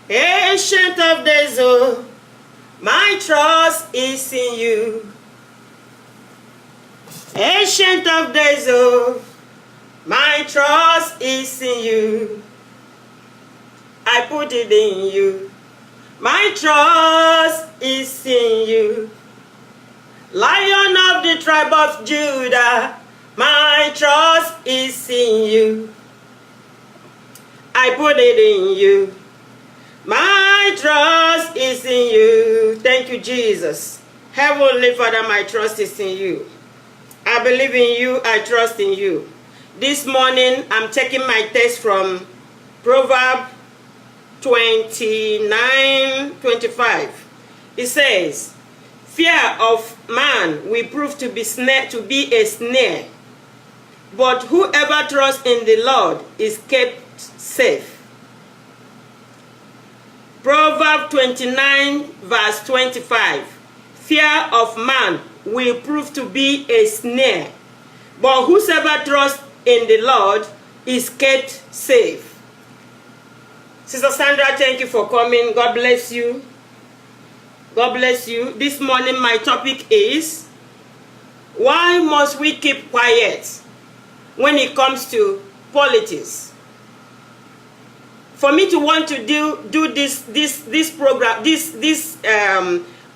Ancient of days, oh, my trust is in you. Ancient of days, oh, my trust is in you. I put it in you. My trust is in you. Lion of the tribe of Judah, my trust is in you. I put it in you. My trust is in you. Thank you, Jesus. Heavenly Father, my trust is in you. I believe in you. I trust in you. This morning, I'm taking my text from Proverbs 29:25. It says, fear of man will prove to be a snare, but whoever trusts in the Lord is kept safe. Proverbs 29:25. Fear of man will prove to be a snare, but whosoever trusts in the Lord is kept safe. Sister Sandra, thank you for coming. God bless you. God bless you. This morning my topic is, why must we keep quiet when it comes to politics? For me to want to do this program, this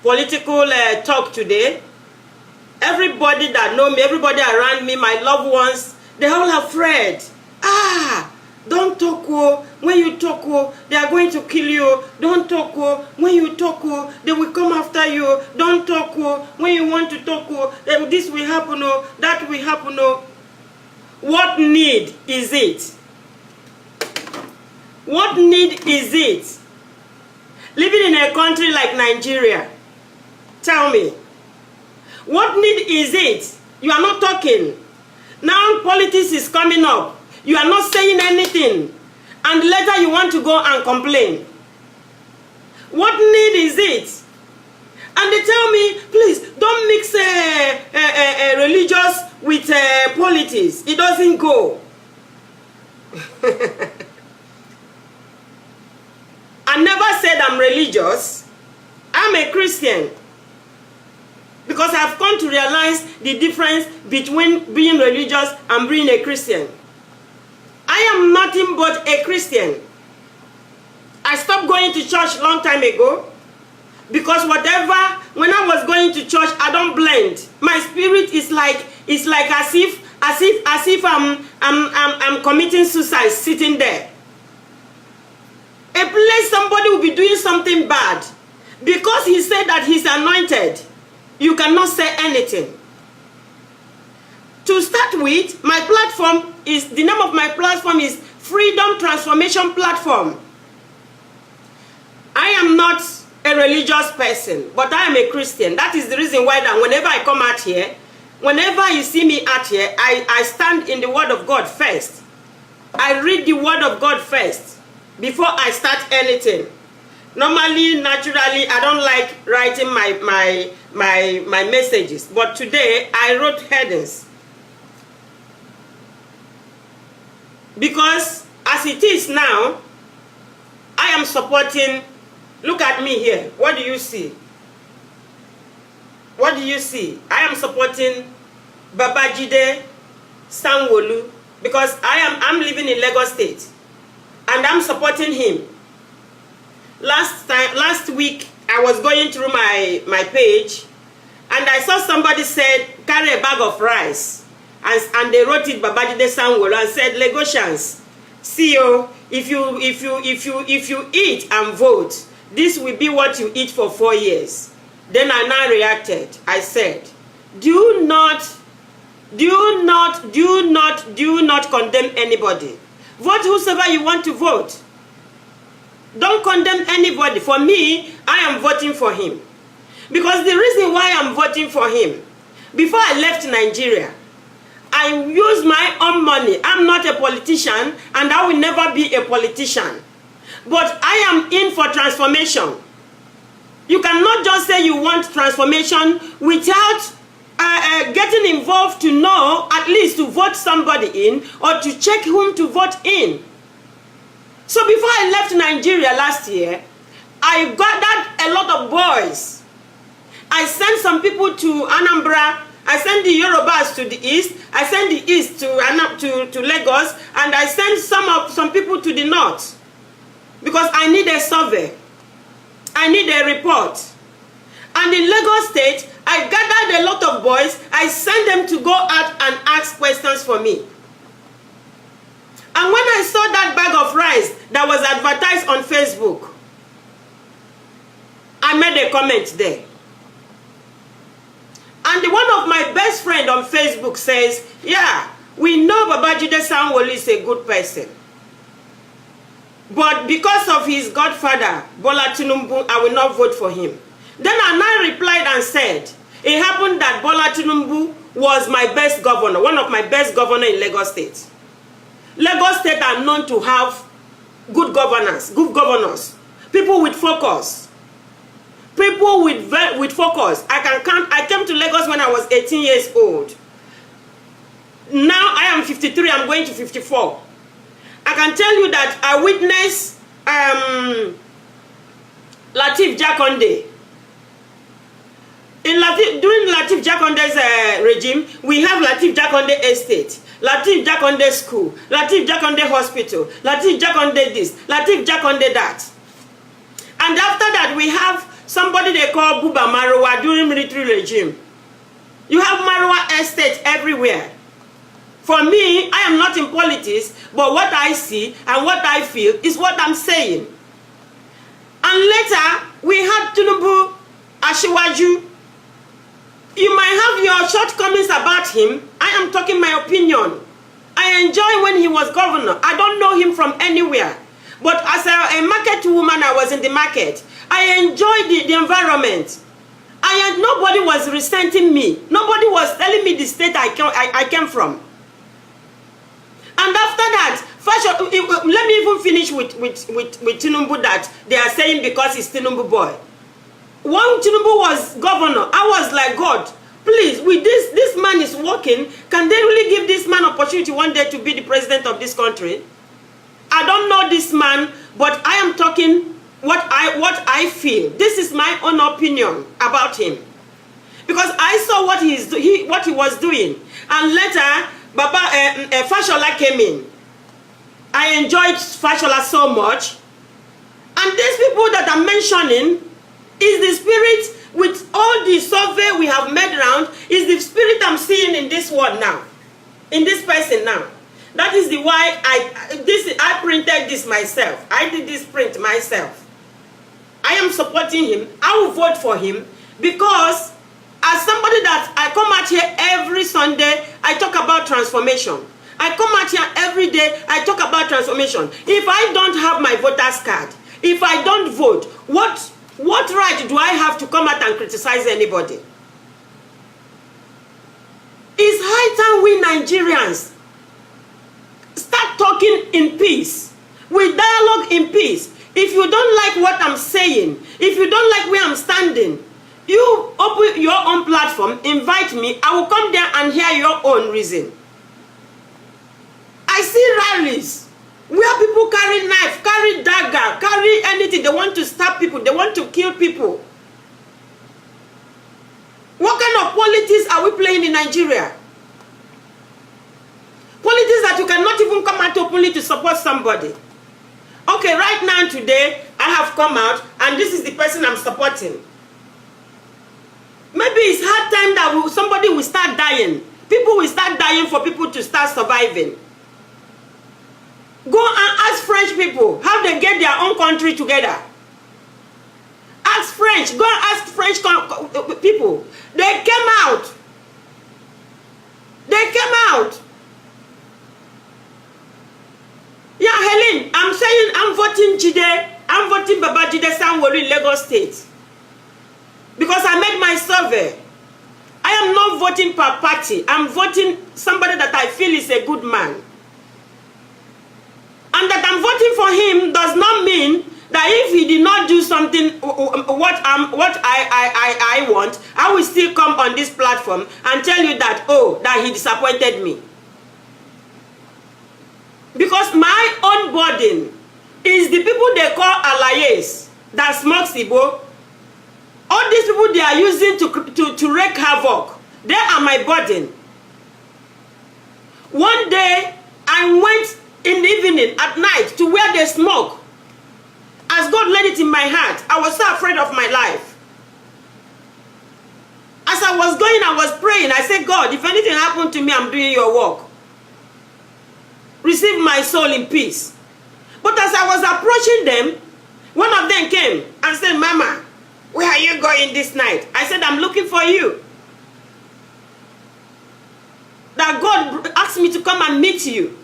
political talk today, everybody that know me, everybody around me, my loved ones, they all afraid. Don't talk, oh. When you talk, oh, they are going to kill you. Don't talk, oh. When you talk, oh, they will come after you. Don't talk, oh. When you want to talk, oh, then this will happen, oh, that will happen, oh. What need is it? What need is it? Living in a country like Nigeria, tell me, what need is it? You are not talking. Now politics is coming up. You are not saying anything. And later you want to go and complain. What need is it? And they tell me, please, don't mix religious with politics. It doesn't go. I never said I'm religious. I'm a Christian. Because I've come to realize the difference between being religious and being a Christian. I am nothing but a Christian. I stopped going to church a long time ago. Because when I was going to church, I don't blend. My spirit is like as if I'm committing suicide sitting there. A place somebody will be doing something bad. Because he said that he's anointed, you cannot say anything. To start with, my platform is, the name of my platform is Freedom Transformation Platform. I am not a religious person, but I am a Christian. That is the reason why that whenever I come out here, whenever you see me out here, I stand in the Word of God first. I read the Word of God first before I start anything. Normally, naturally, I don't like writing my messages, but today I wrote headings. Because as it is now, I am supporting, look at me here, what do you see? What do you see? I am supporting Babajide Sanwo-Olu because I'm living in Lagos State and I'm supporting him. Last week, I was going through my page and I saw somebody said, carry a bag of rice. And they wrote it Babajide Sanwo-Olu and said, Lagosians, see you, if you eat and vote, this will be what you eat for 4 years. Then I now reacted. I said, do not condemn anybody. Vote whosoever you want to vote. Don't condemn anybody. For me, I am voting for him. Because the reason why I'm voting for him, before I left Nigeria, I use my own money. I'm not a politician and I will never be a politician. But I am in for transformation. You cannot just say you want transformation without getting involved to know, at least to vote somebody in or to check whom to vote in. So before I left Nigeria last year, I gathered a lot of boys. I sent some people to Anambra. I sent the Yorubas to the east. I sent the east to Lagos, and I sent some people to the north because I need a survey. I need a report. And in Lagos State, I gathered a lot of boys. I sent them to go out and ask questions for me. And when I saw that bag of rice that was advertised on Facebook, I made a comment there. And one of my best friends on Facebook says, yeah, we know Babajide Sanwo-Olu is a good person. But because of his godfather, Bola Tinubu, I will not vote for him. Then I replied and said, it happened that Bola Tinubu was my best governor, one of my best governors in Lagos State. Lagos State are known to have good governors, people with focus. People with focus. I came to Lagos when I was 18 years old. Now I am 53, I'm going to 54. I can tell you that I witnessed Lateef Jakonde. During Lateef Jakonde's regime, we have Lateef Jakonde Estate, Lateef Jakonde School, Lateef Jakonde Hospital, Lateef Jakonde this, Lateef Jakonde that. And after that, we have somebody they call Buba Marwa during military regime. You have Marwa Estate everywhere. For me, I am not in politics, but what I see and what I feel is what I'm saying. And later, we had Tinubu Asiwaju. You might have your shortcomings about him. I am talking my opinion. I enjoy when he was governor. I don't know him from anywhere. But as a market woman, I was in the market. I enjoyed the environment. Nobody was resenting me. Nobody was telling me the state I came from. And after that, let me even finish with Tinubu that they are saying because he's Tinubu boy. When Tinubu was governor, I was like, God, please, with this man is working, can they really give this man opportunity one day to be the president of this country? I don't know this man, but I am talking what I feel. This is my own opinion about him. Because I saw what he was doing. And later, Fashola came in. I enjoyed Fashola so much. And these people that I'm mentioning is the spirit with all the survey we have made around, is the spirit I'm seeing in this one now. In this person now. That is the why I printed this myself. I did this print myself. I am supporting him. I will vote for him because as somebody that I come out here every Sunday, I talk about transformation. I come out here every day, I talk about transformation. If I don't have my voter's card, if I don't vote, what right do I have to come out and criticize anybody? It's high time we Nigerians start talking in peace. We dialogue in peace. If you don't like what I'm saying, if you don't like where I'm standing, you open your own platform, invite me, I will come there and hear your own reason. I see rallies where people carry knife, carry dagger, carry anything. They want to stab people, they want to kill people. What kind of politics are we playing in Nigeria? Politics that you cannot even come out openly to support somebody. Okay, right now, today, I have come out, and this is the person I'm supporting. Maybe it's hard time that somebody will start dying. People will start dying for people to start surviving. Go and ask French people how they get their own country together. Ask French. Go and ask French people. They came out. They came out. Yeah, Helen, I'm saying I'm voting Jide. I'm voting Babajide Sanwo-Olu in Lagos State. Because I made my survey. I am not voting per party. I'm voting somebody that I feel is a good man. And that I'm voting for him does not mean that if he did not do something what I want, I will still come on this platform and tell you that, oh, that he disappointed me. Because my own burden is the people they call alayes that smoke Igbo. All these people they are using to wreak havoc. They are my burden. One day, I went in the evening, at night, to where they smoke. As God laid it in my heart, I was so afraid of my life. As I was going, I was praying. I said, God, if anything happened to me, I'm doing your work. Receive my soul in peace. But as I was approaching them, one of them came and said, Mama, where are you going this night? I said, I'm looking for you. That God asked me to come and meet you.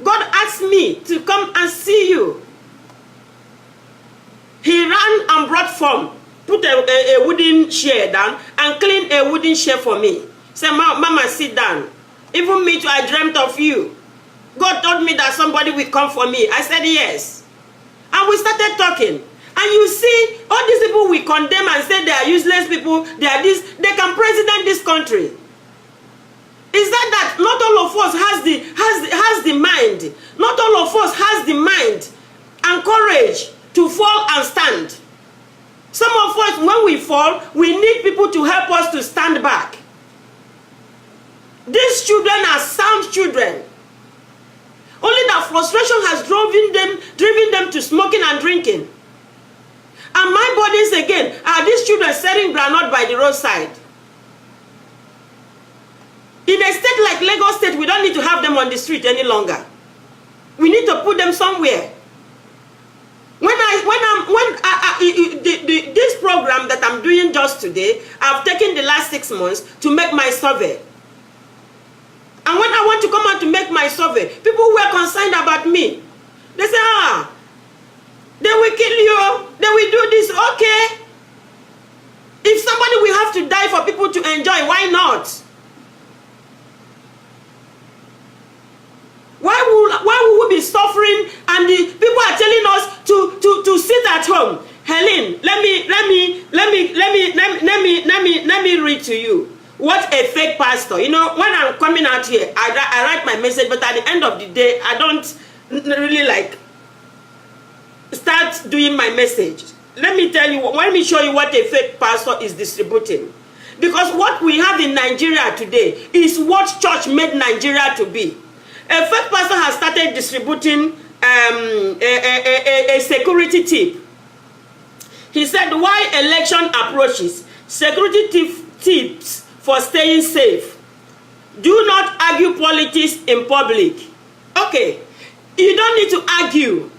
God asked me to come and see you. He ran and brought foam, put a wooden chair down, and cleaned a wooden chair for me. Said, Mama, sit down. Even me too, I dreamt of you. God told me that somebody will come for me. I said, yes. And we started talking. And you see, all these people we condemn and say they are useless people, they are this, they can president this country. Is that not all of us has the mind, not all of us has the mind and courage to fall and stand. Some of us, when we fall, we need people to help us to stand back. These children are sound children. Only that frustration has driven them to smoking and drinking. And my burdens again are these children selling granite by the roadside. In a state like Lagos State, we don't need to have them on the street any longer. We need to put them somewhere. This program that I'm doing just today, I've taken the last 6 months to make my survey. And when I want to come out to make my survey, people who are concerned about me, they say, they will kill you, they will do this, okay. If somebody will have to die for people to enjoy, why not? Why would we be suffering and the people are telling us to sit at home? Helen, let me read to you what a fake pastor. You know, when I'm coming out here, I write my message, but at the end of the day, I don't really like start doing my message. Let me show you what a fake pastor is distributing. Because what we have in Nigeria today is what church made Nigeria to be. A fake pastor has started distributing a security tip. He said, while election approaches, security tips for staying safe. Do not argue politics in public. Okay, you don't need to argue.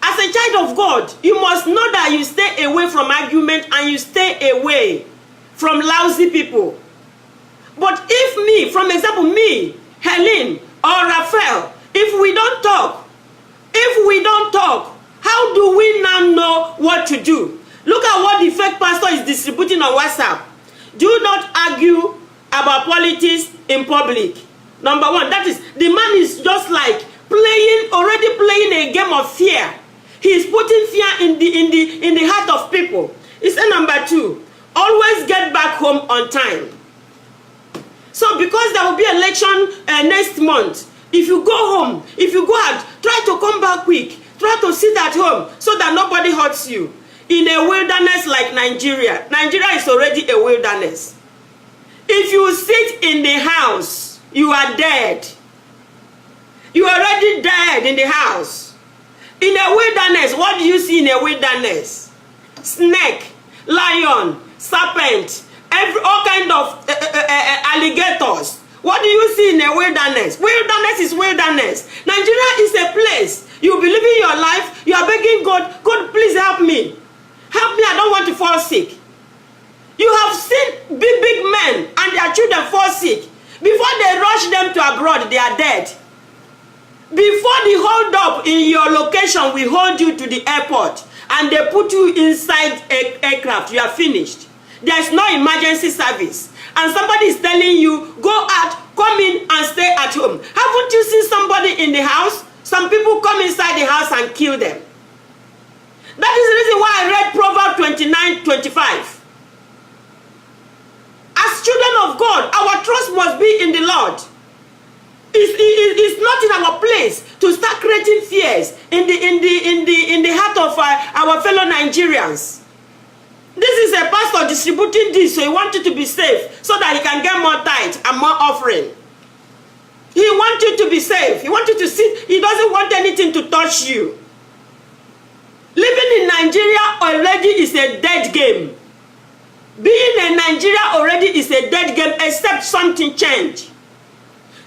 As a child of God, you must know that you stay away from argument and you stay away from lousy people. But if me, from example, me, Helen or Raphael, if we don't talk, how do we now know what to do? Look at what the fake pastor is distributing on WhatsApp. Do not argue about politics in public. Number one, that is, the man is just like already playing a game of fear. He is putting fear in the heart of people. He said number two, always get back home on time. So because there will be election next month, if you go home, if you go out, try to come back quick. Try to sit at home so that nobody hurts you. In a wilderness like Nigeria, Nigeria is already a wilderness. If you sit in the house, you are dead. You are already dead in the house. In a wilderness, what do you see in a wilderness? Snake, lion, serpent, all kind of alligators. What do you see in a wilderness? Wilderness is wilderness. Nigeria is a place. You be living your life. You are begging God, God, please help me. Help me, I don't want to fall sick. You have seen big men and their children fall sick. Before they rush them to abroad, they are dead. Before the hold up in your location, we hold you to the airport and they put you inside aircraft, you are finished. There is no emergency service. And somebody is telling you, go out, come in and stay at home. Haven't you seen somebody in the house? Some people come inside the house and kill them. That is the reason why I read Proverbs 29:25. As children of God, our trust must be in the Lord. It's not in our place to start creating fears in the heart of our fellow Nigerians. This is a pastor distributing this, so he wants you to be safe, so that he can get more tithe and more offering. He wants you to be safe. He wants you to sit. He doesn't want anything to touch you. Living in Nigeria already is a dead game. Being in Nigeria already is a dead game, except something change.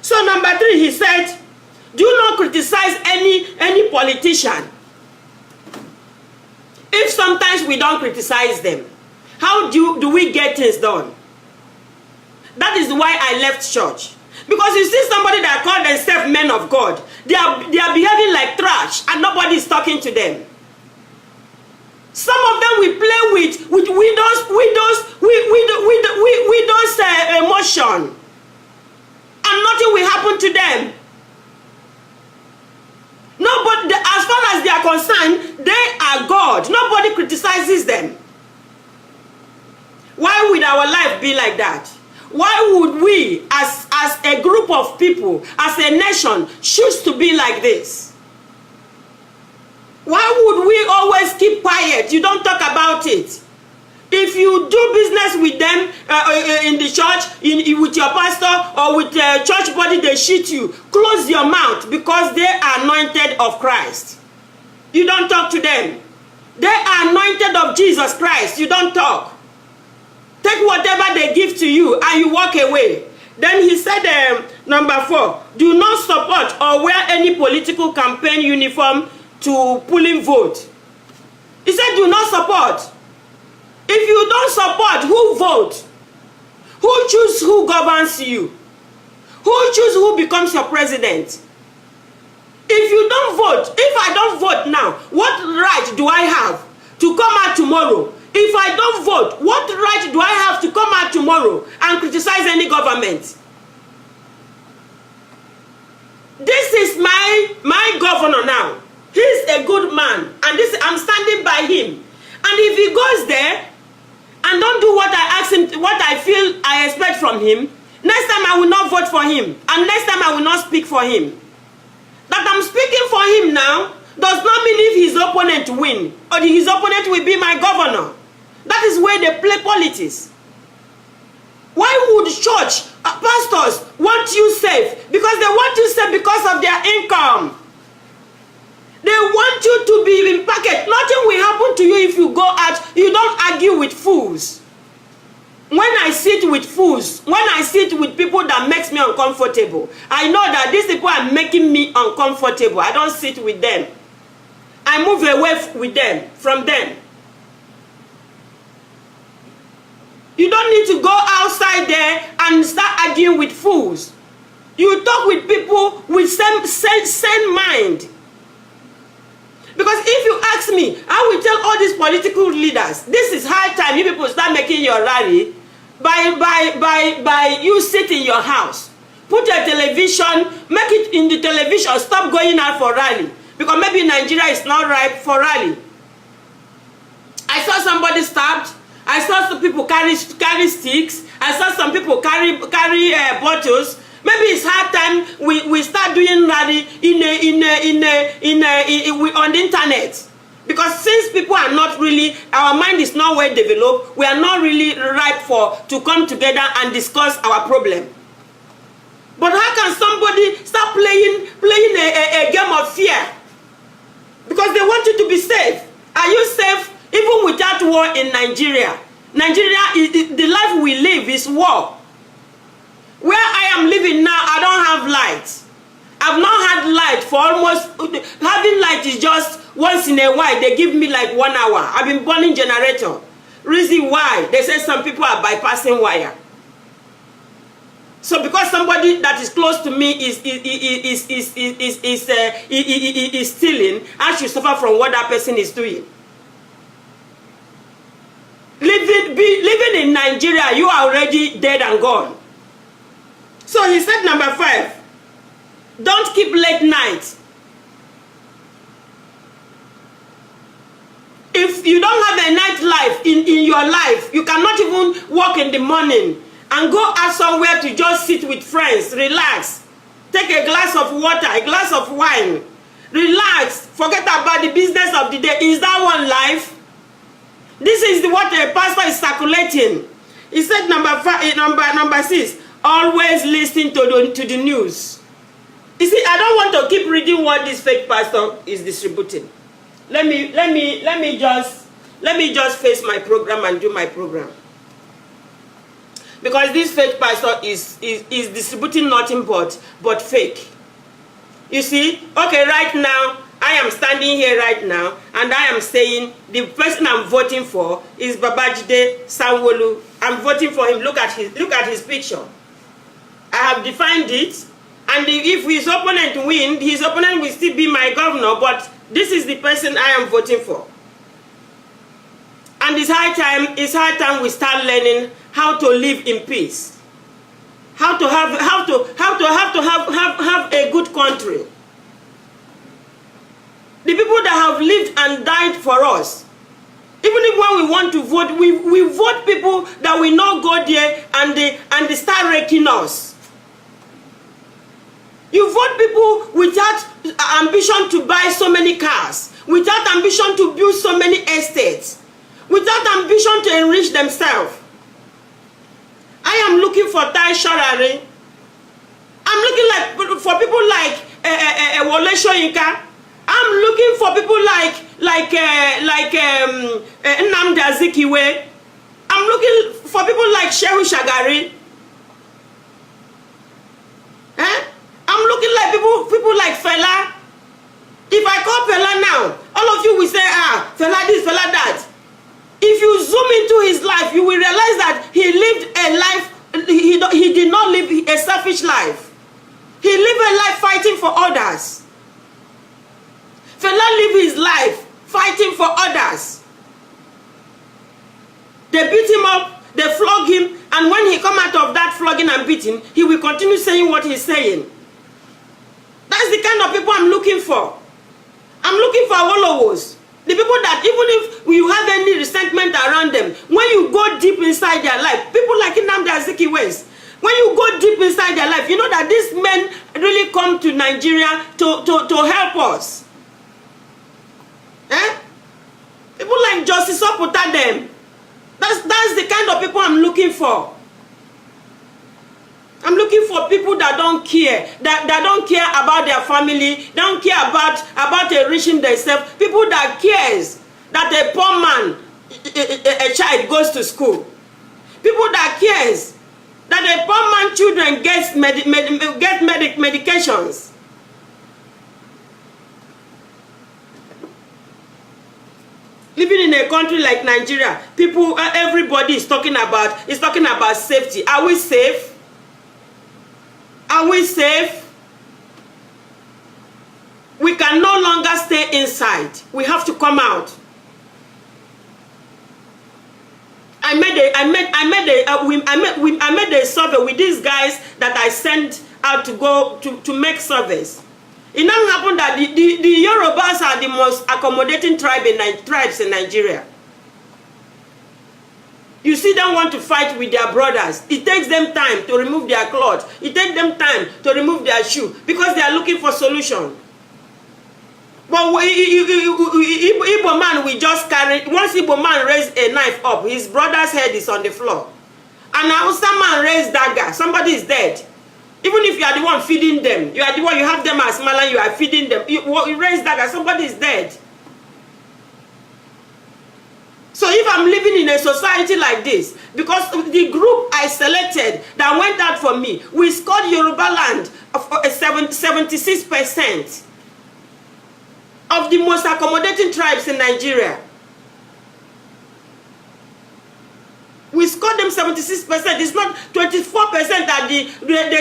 So number 3, he said, do not criticize any politician. If sometimes we don't criticize them, how do we get things done? That is why I left church. Because you see somebody that called themselves men of God, they are behaving like trash and nobody is talking to them. Some of them we play with widows emotion, and nothing will happen to them. Nobody, as far as they are concerned, they are God. Nobody criticizes them. Why would our life be like that? Why would we, as a group of people, as a nation, choose to be like this? Why would we always keep quiet? You don't talk about it. If you do business with them in the church, with your pastor or with the church body, they shit you. Close your mouth, because they are anointed of Christ. You don't talk to them. They are anointed of Jesus Christ. You don't talk. Take whatever they give to you and you walk away. Then he said, number 4, do not support or wear any political campaign uniform to pulling vote. He said, do not support. If you don't support, who vote? Who choose who governs you? Who choose who becomes your president? If you don't vote, if I don't vote now, what right do I have to come out tomorrow? If I don't vote, what right do I have to come out tomorrow and criticize any government? This is my governor now. He's a good man, and I'm standing by him. And if he goes there and don't do what I ask him, what I feel I expect from him, next time I will not vote for him, and next time I will not speak for him. That I'm speaking for him now does not mean if his opponent win, or his opponent will be my governor. That is where they play politics. Why would church pastors want you safe? Because they want you safe because of their income. They want you to be in pocket. Nothing will happen to you if you go out. You don't argue with fools. When I sit with fools, when I sit with people that makes me uncomfortable, I know that these people are making me uncomfortable. I don't sit with them. I move away with them, from them. You don't need to go outside there and start arguing with fools. You talk with people with same mind. Because if you ask me, I will tell all these political leaders, this is high time you people start making your rally by you sit in your house. Put your television, make it in the television, stop going out for rally. Because maybe Nigeria is not ripe for rally. I saw somebody stabbed. I saw some people carry sticks. I saw some people carry bottles. Maybe it's hard time we start doing rally on the internet. Because since people are not really, our mind is not well developed, we are not really ripe to come together and discuss our problem. But how can somebody start playing a game of fear? Because they want you to be safe. Are you safe even without war in Nigeria? Nigeria, the life we live is war. Where I am living now, I don't have light. I've not had light for almost, having light is just once in a while. They give me like 1 hour. I've been burning generator. Reason why, they say some people are bypassing wire. So because somebody that is close to me is stealing, I should suffer from what that person is doing. Living in Nigeria, you are already dead and gone. So he said number 5, don't keep late night. If you don't have a night life in your life, you cannot even walk in the morning and go out somewhere to just sit with friends, relax, take a glass of water, a glass of wine, relax, forget about the business of the day. Is that one life? This is what a pastor is circulating. He said number 6, always listen to the news. You see, I don't want to keep reading what this fake pastor is distributing. Let me just face my program and do my program. Because this fake pastor is distributing nothing but fake. You see, okay, right now, I am standing here right now, and I am saying the person I'm voting for is Babajide Sanwo-Olu. I'm voting for him. Look at his picture. I have defined it, and if his opponent wins, his opponent will still be my governor, but this is the person I am voting for. And it's high time we start learning how to live in peace. How to have a good country. The people that have lived and died for us. Even if when we want to vote, we vote people that will not go there and they start wrecking us. You vote people without ambition to buy so many cars, without ambition to build so many estates, without ambition to enrich themselves. I am looking for Tai Sharari. I'm looking for people like Wole Soyinka. I'm looking for people like Nnamdi Azikiwe. I'm looking for people like Shehu Shagari. I'm looking like people like Fela. If I call Fela now, all of you will say, Fela this, Fela that. If you zoom into his life, you will realize that he lived a life, he did not live a selfish life. He lived a life fighting for others. Fela lived his life fighting for others. They beat him up, they flog him, and when he come out of that flogging and beating, he will continue saying what he's saying. That's the kind of people I'm looking for. I'm looking for Awolowos. The people that even if you have any resentment around them, when you go deep inside their life, people like Nnamdi Azikiwe, when you go deep inside their life, you know that these men really come to Nigeria to help us. People like Justice Oputa them. That's the kind of people I'm looking for. I'm looking for people that don't care, that don't care about their family, don't care about enriching themselves. People that cares that a poor man, a child goes to school. People that cares that a poor man children get medications. Living in a country like Nigeria, everybody is talking about safety. Are we safe? Are we safe? We can no longer stay inside. We have to come out. I made a survey with these guys that I sent out to go to make surveys. It now happened that the Yorubas are the most accommodating tribes in Nigeria. You see them want to fight with their brothers. It takes them time to remove their clothes. It takes them time to remove their shoe because they are looking for solution. But Igbo man will just carry, once Igbo man raise a knife up, his brother's head is on the floor. And Hausa man raise dagger, somebody is dead. Even if you are the one feeding them, you are the one, you have them as malan, you are feeding them. You raise dagger, somebody is dead. So if I'm living in a society like this, because the group I selected that went out for me, we scored Yoruba land of 76% of the most accommodating tribes in Nigeria. We scored them 76%. It's not 24% that they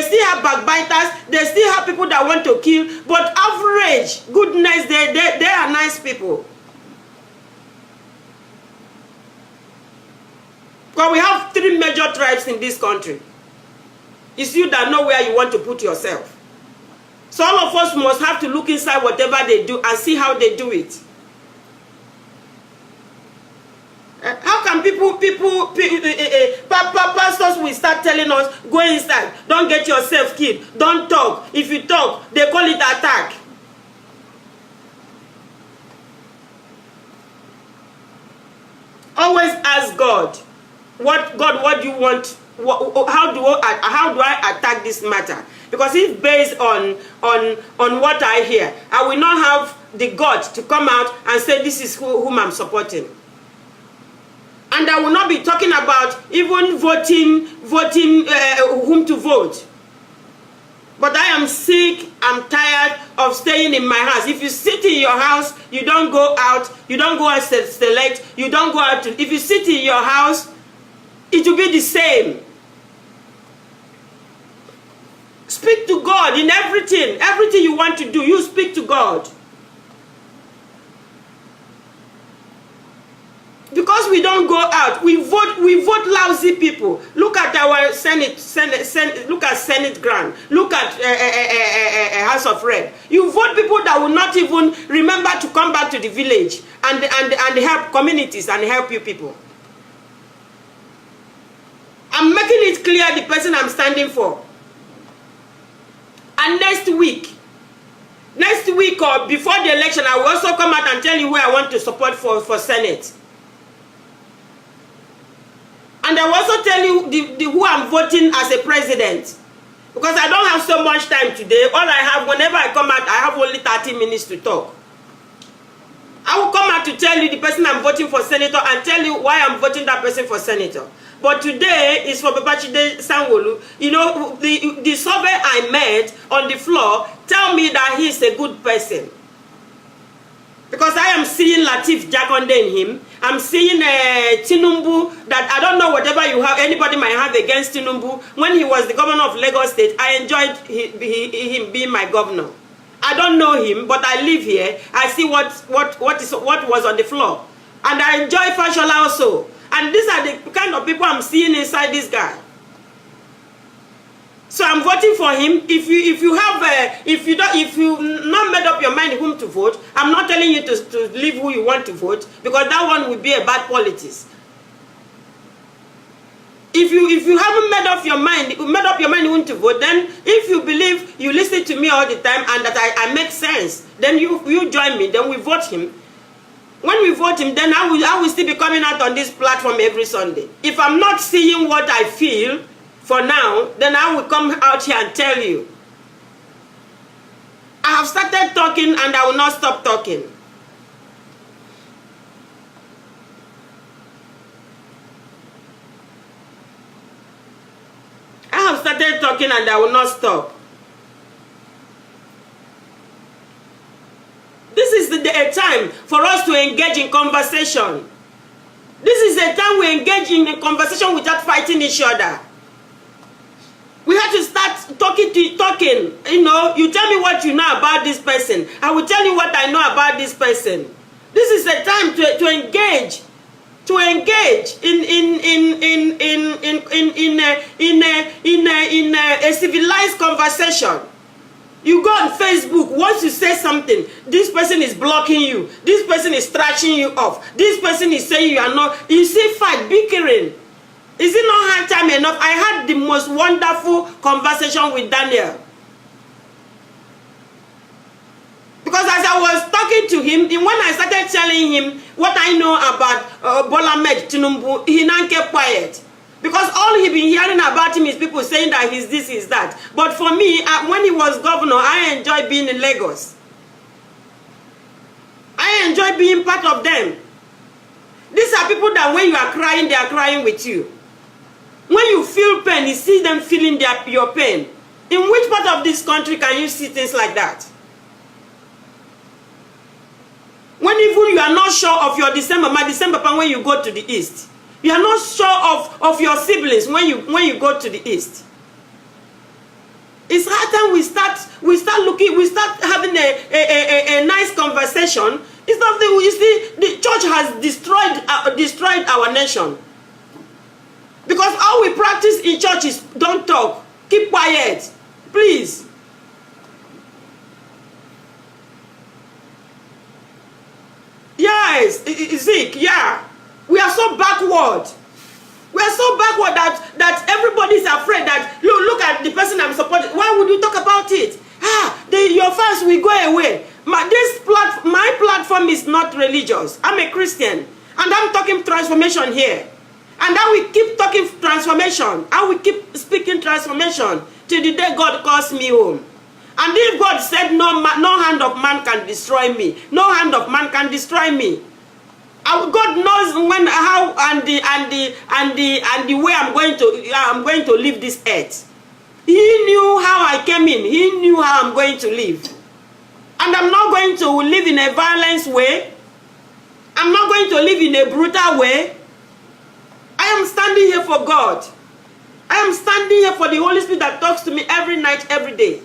still have backbiters, they still have people that want to kill, but average, goodness, they are nice people. Because we have 3 major tribes in this country. It's you that know where you want to put yourself. So all of us must have to look inside whatever they do and see how they do it. How can pastors will start telling us, go inside, don't get yourself killed, don't talk. If you talk, they call it attack. Always ask God, what do you want? How do I attack this matter? Because it's based on what I hear. I will not have the guts to come out and say this is whom I'm supporting. And I will not be talking about even voting whom to vote. But I am sick, I'm tired of staying in my house. If you sit in your house, you don't go out, you don't go and select, you don't go out. If you sit in your house, it will be the same. Speak to God in everything. Everything you want to do, you speak to God. Because we don't go out, we vote lousy people. Look at our Senate, look at Senate grant, look at House of Rep. You vote people that will not even remember to come back to the village and help communities and help you people. I'm making it clear the person I'm standing for. And next week or before the election, I will also come out and tell you who I want to support for Senate. And I will also tell you who I'm voting as a president. Because I don't have so much time today. All I have, whenever I come out, I have only 30 minutes to talk. I will come out to tell you the person I'm voting for senator and tell you why I'm voting that person for senator. But today is for Babachide Sanwo-Olu. You know, the survey I made on the floor tell me that he's a good person. Because I am seeing Latif Jakonde in him. I'm seeing Tinubu, that I don't know whatever anybody might have against Tinubu. When he was the governor of Lagos State, I enjoyed him being my governor. I don't know him, but I live here. I see what was on the floor. And I enjoy Fashola also. And these are the kind of people I'm seeing inside this guy. So I'm voting for him. If you not made up your mind whom to vote, I'm not telling you to leave who you want to vote, because that one will be a bad politics. If you haven't made up your mind whom to vote, then if you believe you listen to me all the time and that I make sense, then you join me. Then we vote him. When we vote him, then I will still be coming out on this platform every Sunday. If I'm not seeing what I feel for now, then I will come out here and tell you. I have started talking and I will not stop talking. I have started talking and I will not stop. This is a time for us to engage in conversation. This is a time we engage in a conversation without fighting each other. We have to start talking. You know, you tell me what you know about this person. I will tell you what I know about this person. This is a time to engage. To engage in a civilized conversation. You go on Facebook, once you say something, this person is blocking you. This person is trashing you off. This person is saying you are not. You see fight, bickering. Is it not hard time enough? I had the most wonderful conversation with Daniel. Because as I was talking to him, when I started telling him what I know about Bola Ahmed Tinubu, he now kept quiet. Because all he been hearing about him is people saying that he's this, he's that. But for me, when he was governor, I enjoyed being in Lagos. I enjoyed being part of them. These are people that when you are crying, they are crying with you. When you feel pain, you see them feeling your pain. In which part of this country can you see things like that? When even you are not sure of your December when you go to the east. You are not sure of your siblings when you go to the east. It's hard time we start having a nice conversation. It's not that you see the church has destroyed our nation. Because all we practice in church is don't talk, keep quiet, please. Yes, Zeke, yeah. We are so backward. We are so backward that everybody is afraid that, look at the person I'm supporting. Why would you talk about it? Your fans will go away. My platform is not religious. I'm a Christian. And I'm talking transformation here. And I will keep talking transformation. I will keep speaking transformation till the day God calls me home. And if God said no hand of man can destroy me, no hand of man can destroy me. God knows when, how, and the way I'm going to leave this earth. He knew how I came in. He knew how I'm going to live. And I'm not going to live in a violent way. I'm not going to live in a brutal way. I am standing here for God. I am standing here for the Holy Spirit that talks to me every night, every day.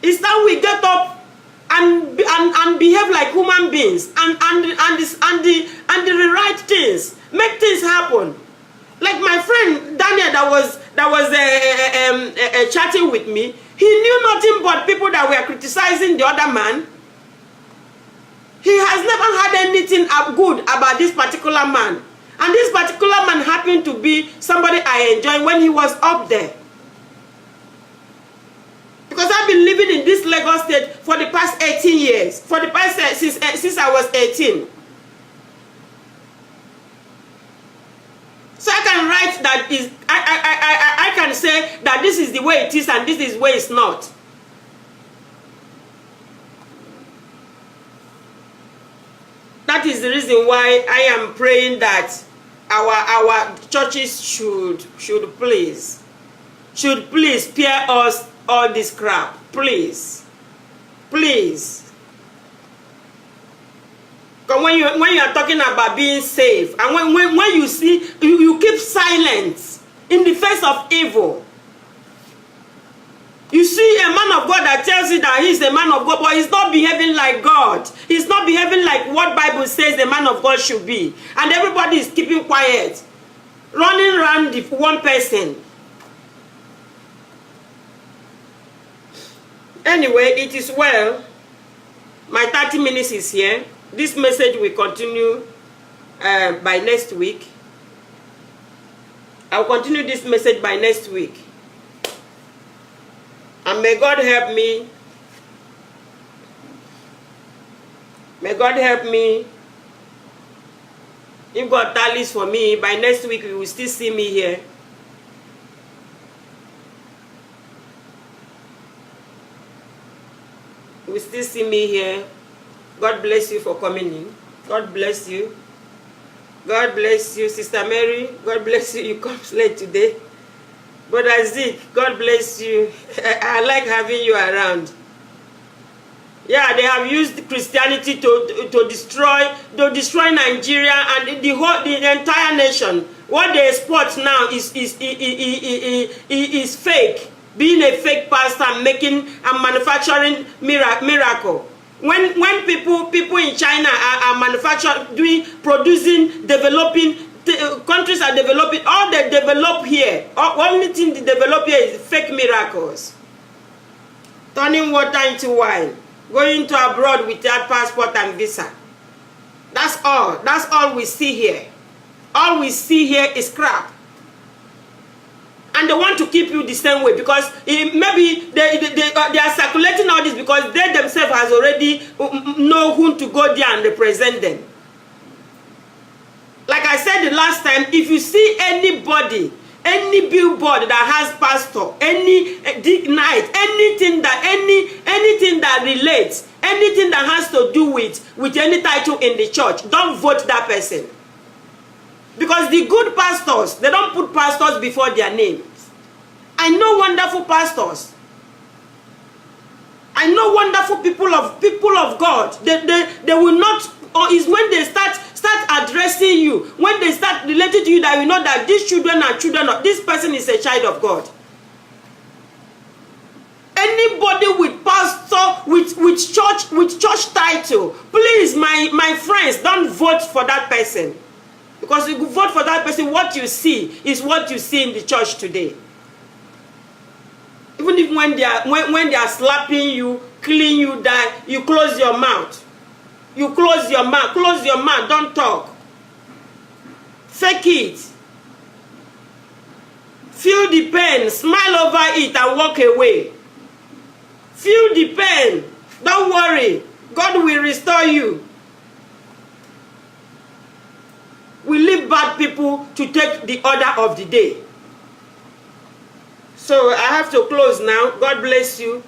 It's time we get up and behave like human beings and rewrite things, make things happen. Like my friend Daniel that was chatting with me, he knew nothing but people that were criticizing the other man. He has never had anything good about this particular man. And this particular man happened to be somebody I enjoyed when he was up there. Because I've been living in this Lagos state for the past 18 years. For the past, since I was 18. So I can write that I can say that this is the way it is and this is the way it's not. That is the reason why I am praying that our churches should please spare us all this crap. Please. Please. Because when you are talking about being safe, and when you see, you keep silent in the face of evil. You see a man of God that tells you that he's a man of God, but he's not behaving like God. He's not behaving like what Bible says a man of God should be. And everybody is keeping quiet, running around the one person. Anyway, it is well. My 30 minutes is here. This message will continue by next week. I'll continue this message by next week. And may God help me. May God help me. If God tallies for me, by next week you will still see me here. You will still see me here. God bless you for coming in. God bless you. God bless you, Sister Mary. God bless you. You come late today. Brother Zeke, God bless you. I like having you around. Yeah, they have used Christianity to destroy Nigeria and the entire nation. What they export now is fake. Being a fake pastor, making and manufacturing miracle. When people in China are manufacturing, producing, developing. Countries are developing, all they develop here, only thing they develop here is fake miracles. Turning water into wine, going to abroad without passport and visa. That's all we see here. All we see here is crap. And they want to keep you the same way because maybe they are circulating all this because they themselves has already know who to go there and represent them. Like I said the last time, if you see anybody, any billboard that has pastor, any night, anything that relates, anything that has to do with any title in the church, don't vote that person. Because the good pastors, they don't put pastors before their names. I know wonderful pastors. I know wonderful people of God. They will not, or is when they start addressing you, when they start relating to you, that you know that these children are children of, this person is a child of God. Anybody with pastor, with church title, please, my friends, don't vote for that person. Because if you vote for that person, what you see is what you see in the church today. Even if when they are slapping you, killing you, you close your mouth. You close your mouth, don't talk. Fake it. Feel the pain, smile over it and walk away. Feel the pain. Don't worry. God will restore you. We leave bad people to take the order of the day. So I have to close now. God bless you.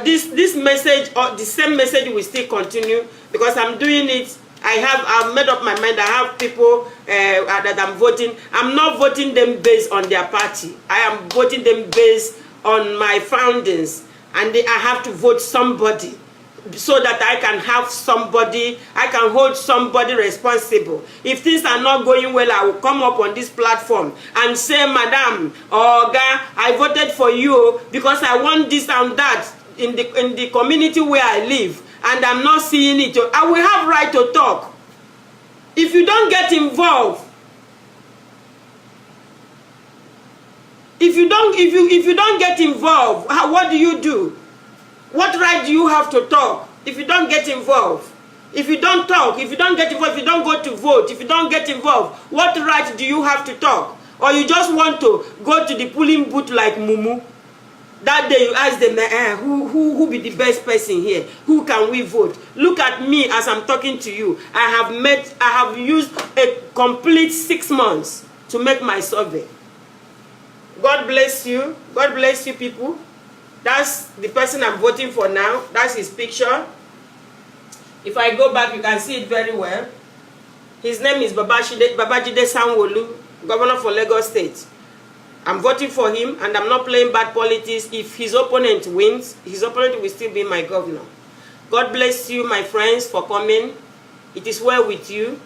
This message, or the same message, will still continue because I'm doing it. I've made up my mind. I have people that I'm voting. I'm not voting them based on their party. I am voting them based on my foundings. And I have to vote somebody so that I can have somebody, I can hold somebody responsible. If things are not going well, I will come up on this platform and say, Madam, Oga, I voted for you because I want this and that in the community where I live. And I'm not seeing it. I will have right to talk. If you don't get involved, if you don't get involved, what do you do? What right do you have to talk if you don't get involved? If you don't talk, if you don't get involved, if you don't go to vote, if you don't get involved, what right do you have to talk? Or you just want to go to the polling booth like Mumu? That day you ask them, who be the best person here? Who can we vote? Look at me as I'm talking to you. I have used a complete 6 months to make my survey. God bless you. God bless you, people. That's the person I'm voting for now. That's his picture. If I go back, you can see it very well. His name is Babajide Sanwo-Olu, Governor for Lagos State. I'm voting for him, and I'm not playing bad politics. If his opponent wins, his opponent will still be my governor. God bless you, my friends, for coming. It is well with you.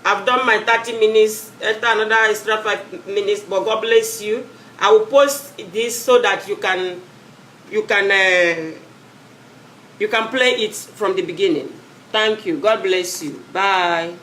I've done my 30 minutes, enter another extra 5 minutes, but God bless you. I will post this so that you can play it from the beginning. Thank you. God bless you. Bye.